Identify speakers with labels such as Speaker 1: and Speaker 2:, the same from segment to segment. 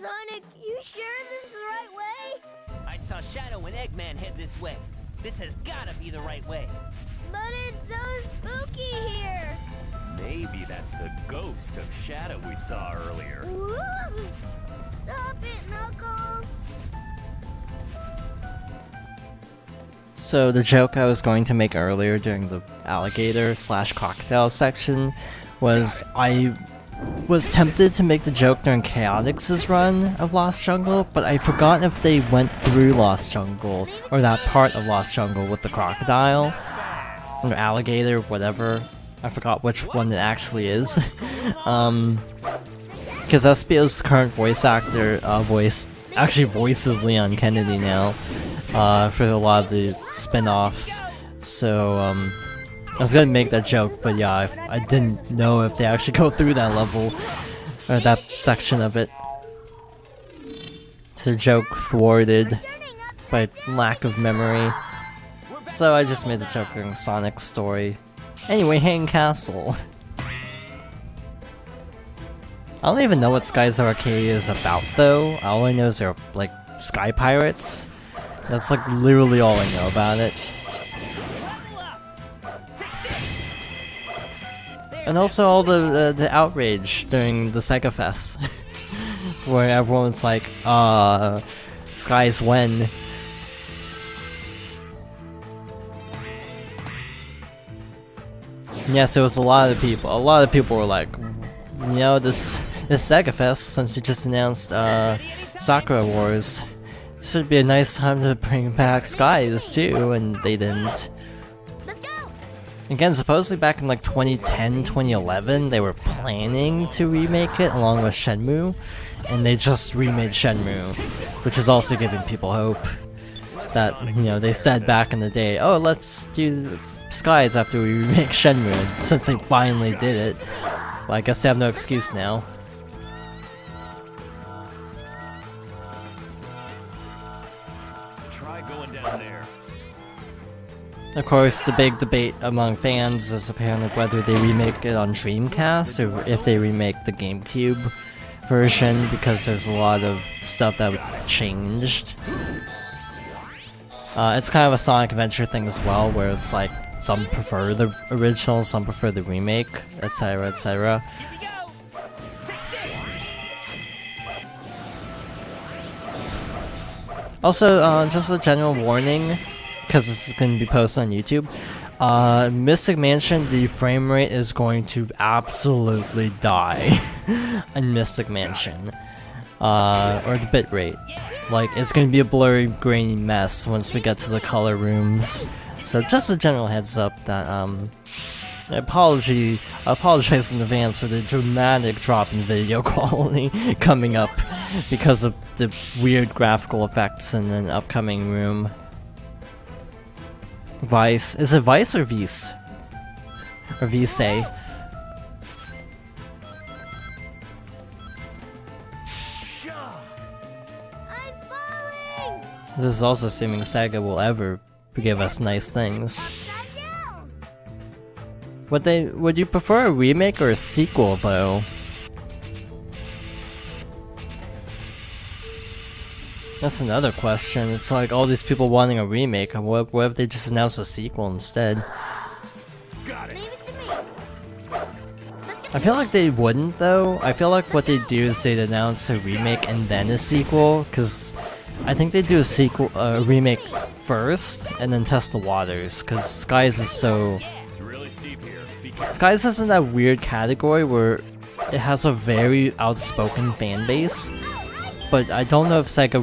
Speaker 1: Sonic, you sure this is the right way?
Speaker 2: I saw Shadow and Eggman head this way. This has gotta be the right way.
Speaker 1: But it's so spooky here.
Speaker 3: Maybe that's the ghost of Shadow we saw earlier.
Speaker 1: Woo! Stop it, Knuckles.
Speaker 4: So the joke I was going to make earlier during the alligator/crocodile section was I was tempted to make the joke during Chaotix's run of Lost Jungle, but I forgot if they went through Lost Jungle, or that part of Lost Jungle with the crocodile, or alligator, whatever. I forgot which one it actually is. Because SBO's current voice actor actually voices Leon Kennedy now, for a lot of the spin-offs. So, I was gonna make that joke, but yeah, I didn't know if they actually go through that level, or that section of it. So joke thwarted by lack of memory. So I just made the joke during Sonic's story. Anyway, Hanging Castle. I don't even know what Sky's Arcade is about though. All I know is they're like sky pirates. That's like literally all I know about it. And also all the outrage during the Sega Fest, where everyone's like, Sky's when. Yes, it was a lot of people. A lot of people were like, you know, this Sega Fest, since it just announced Sakura Wars, should be a nice time to bring back Skies too, and they didn't. Again, supposedly back in like 2010, 2011, they were planning to remake it along with Shenmue, and they just remade Shenmue, which is also giving people hope that, you know, they said back in the day, oh, let's do Skies after we remake Shenmue, and since they finally did it, well, I guess they have no excuse now.
Speaker 3: Try going down there.
Speaker 4: Of course, the big debate among fans is apparently whether they remake it on Dreamcast or if they remake the GameCube version, because there's a lot of stuff that was changed. It's kind of a Sonic Adventure thing as well, where it's like some prefer the original, some prefer the remake, etc, etc. Also, just a general warning, because this is going to be posted on YouTube. Mystic Mansion, the frame rate is going to absolutely die in Mystic Mansion. Or the bit rate. Like, it's going to be a blurry, grainy mess once we get to the color rooms. So just a general heads up that, I apologize in advance for the dramatic drop in video quality coming up because of the weird graphical effects in an upcoming room. Vice. Is it Vice or Vice? Or Vice? This is also assuming Sega will ever give us nice things. Would you prefer a remake or a sequel though? That's another question. It's like all these people wanting a remake, and what if they just announce a sequel instead? I feel like they wouldn't though. I feel like what they do is they'd announce a remake and then a sequel, because I think they do a remake first and then test the waters, because Skies is so... Skies is in that weird category where it has a very outspoken fan base, but I don't know if Sega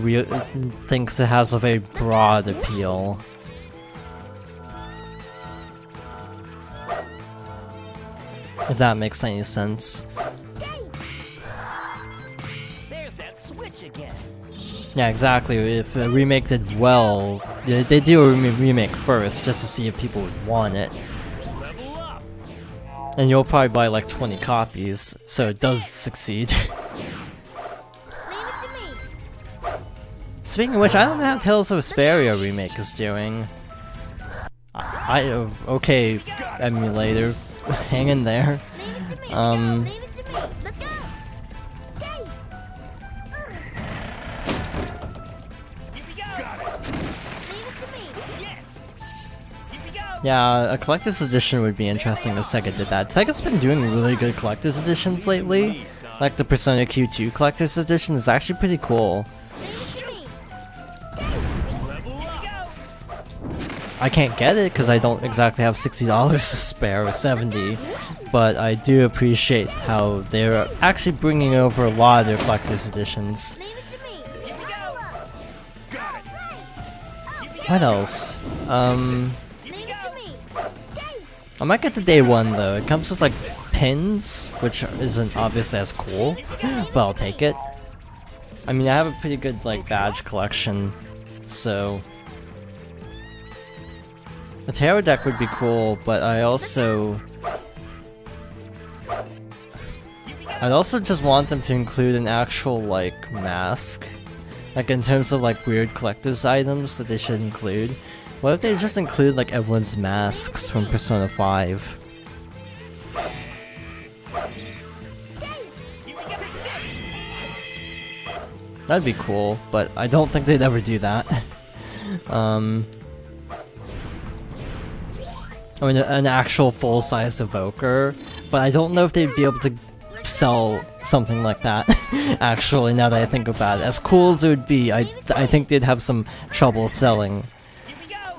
Speaker 4: thinks it has a very broad appeal. If that makes any sense.
Speaker 2: There's that switch again.
Speaker 4: Yeah, exactly. If a remake did well, they do a remake first just to see if people would want it. And you'll probably buy like 20 copies, so it does succeed. Speaking of which, I don't know how Tales of Vesperia remake is doing. Okay, emulator, hang in there. Yeah, a collector's edition would be interesting if Sega did that. Sega's been doing really good collector's editions lately. Like the Persona Q2 collector's edition is actually pretty cool. I can't get it because I don't exactly have $60 to spare or 70, but I do appreciate how they're actually bringing over a lot of their collector's editions. What else? I might get the day one though. It comes with like pins, which isn't obviously as cool, but I'll take it. I mean, I have a pretty good like badge collection, so a tarot deck would be cool, but I'd also just want them to include an actual like mask. Like in terms of like weird collector's items that they should include. What if they just include like everyone's masks from Persona 5? That'd be cool, but I don't think they'd ever do that. I mean, an actual full-sized evoker, but I don't know if they'd be able to sell something like that. Actually, now that I think about it, as cool as it would be, I think they'd have some trouble selling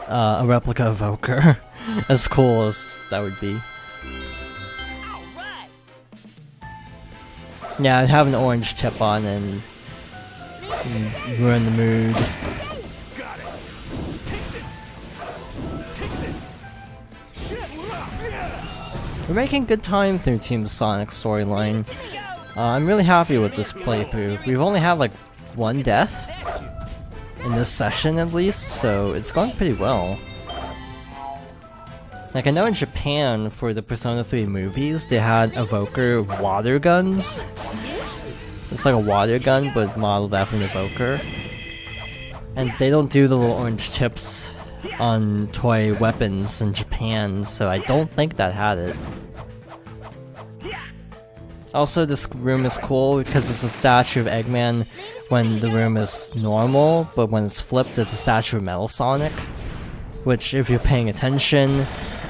Speaker 4: a replica evoker. As cool as that would be. Yeah, I'd have an orange tip on and ruin the mood. We're making good time through Team Sonic's storyline. I'm really happy with this playthrough. We've only had like one death in this session at least, so it's going pretty well. Like I know in Japan for the Persona 3 movies they had evoker water guns. It's like a water gun but modeled after an evoker. And they don't do the little orange tips on toy weapons in Japan, so I don't think that had it. Also, this room is cool because it's a statue of Eggman when the room is normal, but when it's flipped, it's a statue of Metal Sonic. Which, if you're paying attention,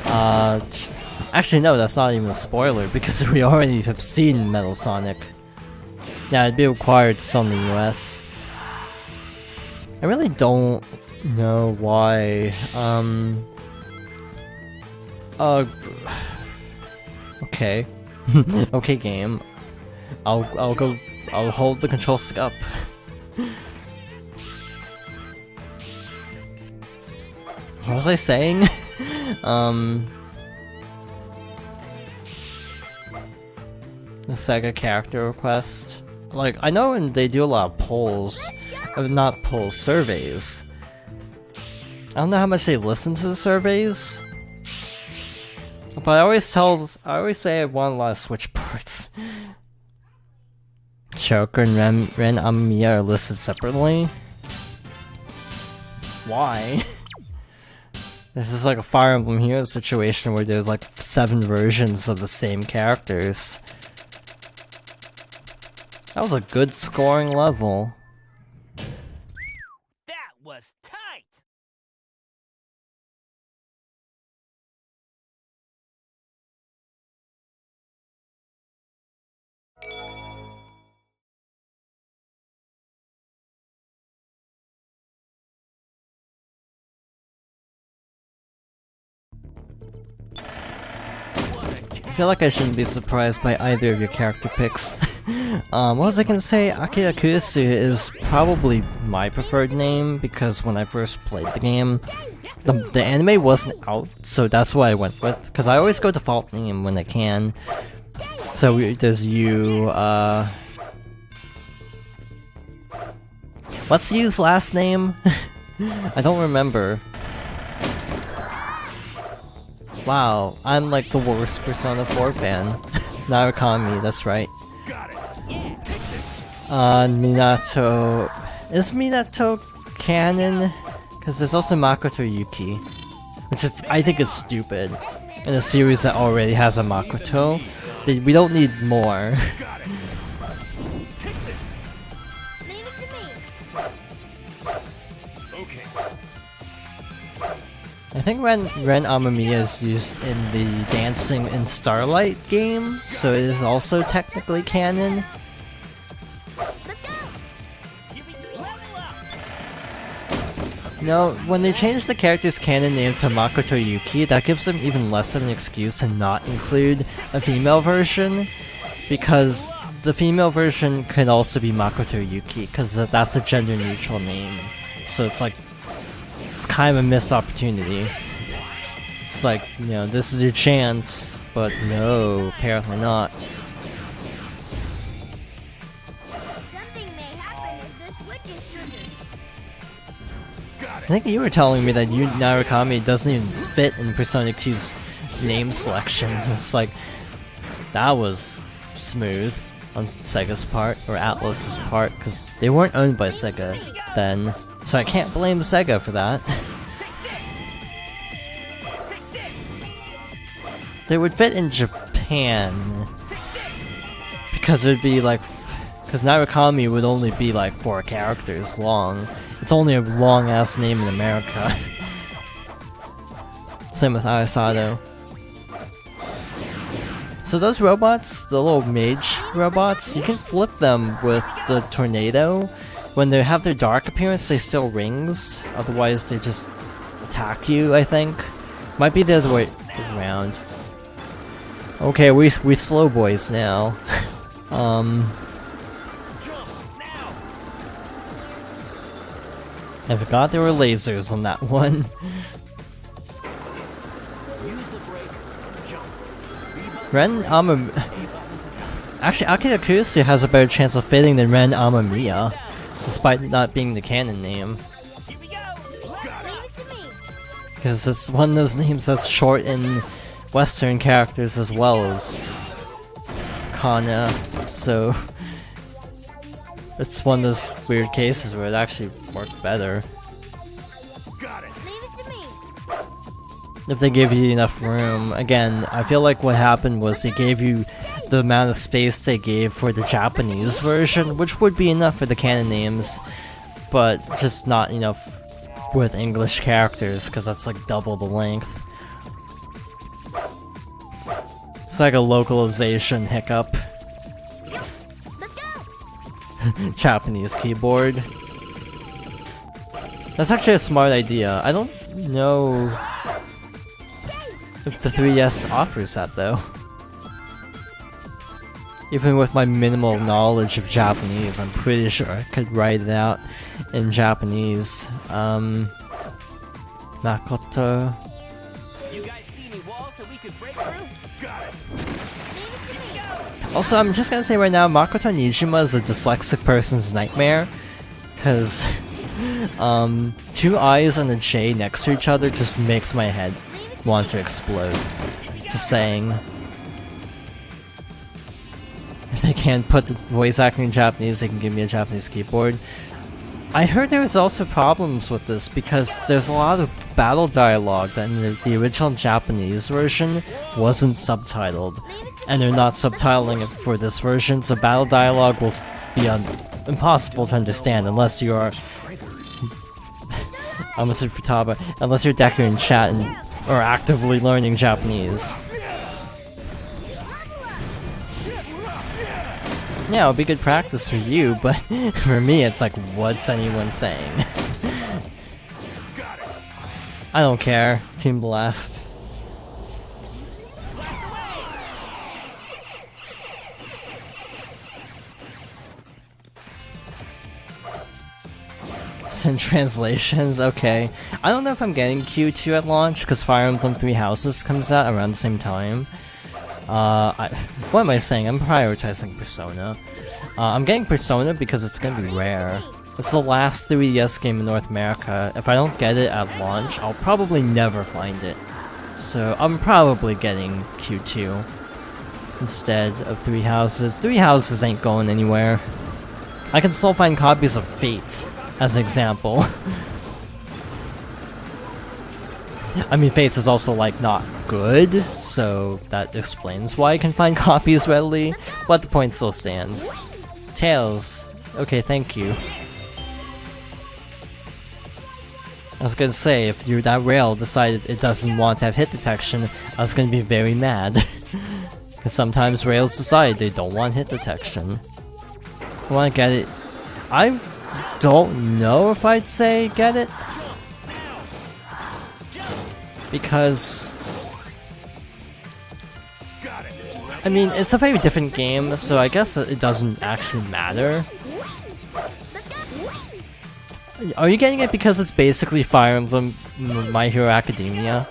Speaker 4: actually no, that's not even a spoiler because we already have seen Metal Sonic. Yeah, it'd be required to sell in the US. I really don't know why. Okay. Okay, game. I'll hold the control stick up. What was I saying? The Sega character request. Like, I know when they do a lot of polls, not polls, surveys. I don't know how much they listen to the surveys, but I always say I want a lot of Switch ports. Choker and Ren Amamiya are listed separately. Why? This is like a Fire Emblem Heroes situation where there's like 7 versions of the same characters. That was a good scoring level.
Speaker 2: That was tight!
Speaker 4: I feel like I shouldn't be surprised by either of your character picks. What was I gonna say? Akira Kurusu is probably my preferred name because when I first played the game, the anime wasn't out, so that's what I went with. Because I always go default name when I can. So there's you, what's Yu's last name? I don't remember. Wow, I'm like the worst Persona 4 fan. Narukami, that's right. Minato... Is Minato canon? Because there's also Makoto Yuki. Which is, I think is stupid. In a series that already has a Makoto. We don't need more. I think Ren Amamiya is used in the Dancing in Starlight game, so it is also technically canon. No, when they changed the character's canon name to Makoto Yuki, that gives them even less of an excuse to not include a female version, because the female version could also be Makoto Yuki, because that's a gender-neutral name. So it's like, it's kind of a missed opportunity. It's like, you know, this is your chance, but no, apparently not.
Speaker 1: Something may happen if this switch is triggered.
Speaker 4: I think you were telling me that Narukami doesn't even fit in Persona Q's name selection. It's like, that was smooth on Sega's part, or Atlus's part, because they weren't owned by Sega then, so I can't blame Sega for that. They would fit in Japan, because it would be like, because Narukami would only be like 4 characters long. It's only a long ass name in America. Same with Ayasato. So those robots, the little mage robots, you can flip them with the tornado. When they have their dark appearance, they still rings. Otherwise, they just attack you, I think. Might be the other way around. Okay, we slow boys now. I forgot there were lasers on that one. Ren Actually, Akira Kusu has a better chance of fitting than Ren Amamiya, despite not being the canon name. Because it's one of those names that's short in Western characters as well as Kana, so it's one of those weird cases where it actually worked better. If they give you enough room. Again, I feel like what happened was they gave you the amount of space they gave for the Japanese version, which would be enough for the canon names, but just not enough with English characters, because that's like double the length. It's like a localization hiccup. Japanese keyboard. That's actually a smart idea. I don't know if the 3DS offers that though. Even with my minimal knowledge of Japanese, I'm pretty sure I could write it out in Japanese. Makoto. Also, I'm just gonna say right now, Makoto Nijima is a dyslexic person's nightmare, because 2 I's and a J next to each other just makes my head want to explode. Just saying. If they can't put the voice acting in Japanese, they can give me a Japanese keyboard. I heard there was also problems with this because there's a lot of battle dialogue that in the original Japanese version wasn't subtitled. And they're not subtitling it for this version, so battle dialogue will be impossible to understand unless you are... I almost said Futaba. Unless you're Deku in chat and or actively learning Japanese. Yeah, it'll be good practice for you, but for me it's like, what's anyone saying? I don't care. Team Blast. Send translations, okay. I don't know if I'm getting Q2 at launch, because Fire Emblem 3 Houses comes out around the same time. What am I saying? I'm prioritizing Persona. I'm getting Persona because it's gonna be rare. It's the last 3DS game in North America. If I don't get it at launch, I'll probably never find it. So I'm probably getting Q2 instead of 3 Houses. 3 Houses ain't going anywhere. I can still find copies of Fates, as an example. I mean, Fates is also, like, not good, so that explains why I can find copies readily, but the point still stands. Tails. Okay, thank you. was gonna say, if that rail decided it doesn't want to have hit detection, I was gonna be very mad. Because sometimes rails decide they don't want hit detection. I wanna get it. I don't know if I'd say get it. Because I mean, it's a very different game, so I guess it doesn't actually matter. Are you getting it because it's basically Fire Emblem My Hero Academia?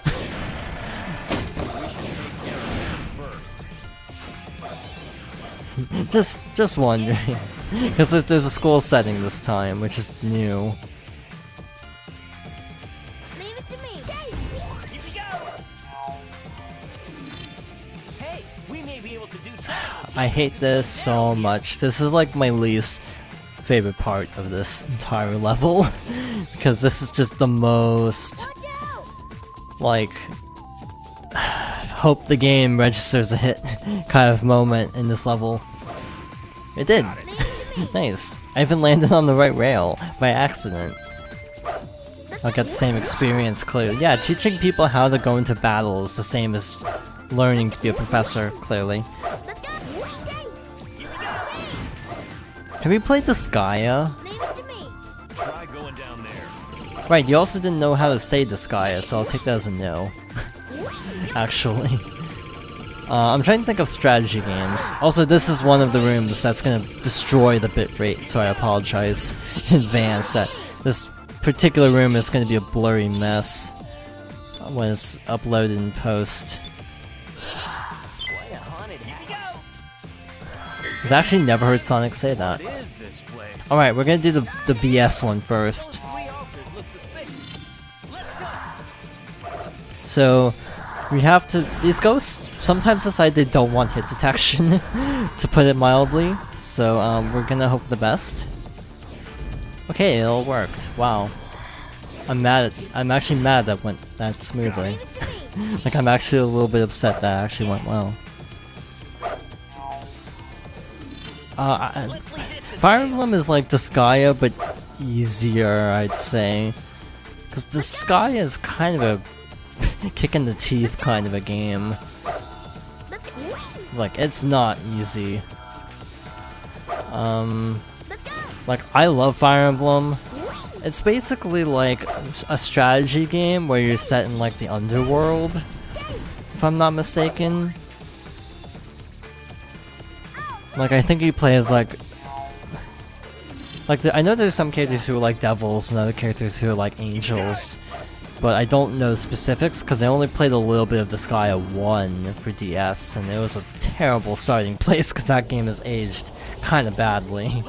Speaker 4: just wondering. Because there's a school setting this time, which is new.
Speaker 1: Leave it to me.
Speaker 2: Here we go. Hey, we may be able to do trials.
Speaker 4: I hate this so much. This is like my least favorite part of this entire level. Because this is just the most, like, hope the game registers a hit kind of moment in this level. It did. Nice. I even landed on the right rail by accident. I'll get the same experience clearly. Yeah, teaching people how to go into battle is the same as learning to be a professor, clearly. Have you played Disgaea?
Speaker 1: Leave it to me.
Speaker 3: Try going down there.
Speaker 4: Right, you also didn't know how to say Disgaea, so I'll take that as a no. Actually. I'm trying to think of strategy games. Also, this is one of the rooms that's gonna destroy the bitrate, so I apologize in advance that this particular room is gonna be a blurry mess when it's uploaded in post.
Speaker 2: Quite a haunted house.
Speaker 4: I've actually never heard Sonic say that.
Speaker 3: What is this place?
Speaker 4: Alright, we're gonna do the BS one first.
Speaker 2: Three altars look suspicious. Let's go.
Speaker 4: So, we have to. These ghosts sometimes decide they don't want hit detection, to put it mildly. So, we're gonna hope for the best. Okay, it all worked. Wow. I'm actually mad that went that smoothly. Like, I'm actually a little bit upset that actually went well. Fire Emblem is like Disgaea, but easier, I'd say. Because Disgaea is kind of a kick in the teeth kind of a game. Like, it's not easy. Like, I love Fire Emblem. It's basically like a strategy game where you're set in like the underworld, if I'm not mistaken. Like, I think you play as like I know there's some characters who are like devils and other characters who are like angels, but I don't know specifics because I only played a little bit of Disgaea 1 for DS, and it was a terrible starting place because that game has aged kind of badly.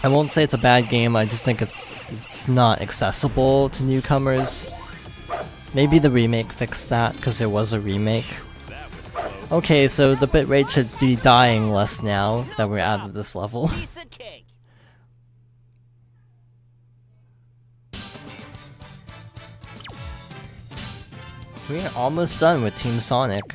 Speaker 4: I won't say it's a bad game, I just think it's not accessible to newcomers. Maybe the remake fixed that, because there was a remake. Okay, so the bitrate should be dying less now that we're out of this level.
Speaker 2: Piece of cake.
Speaker 4: We are almost done with Team Sonic.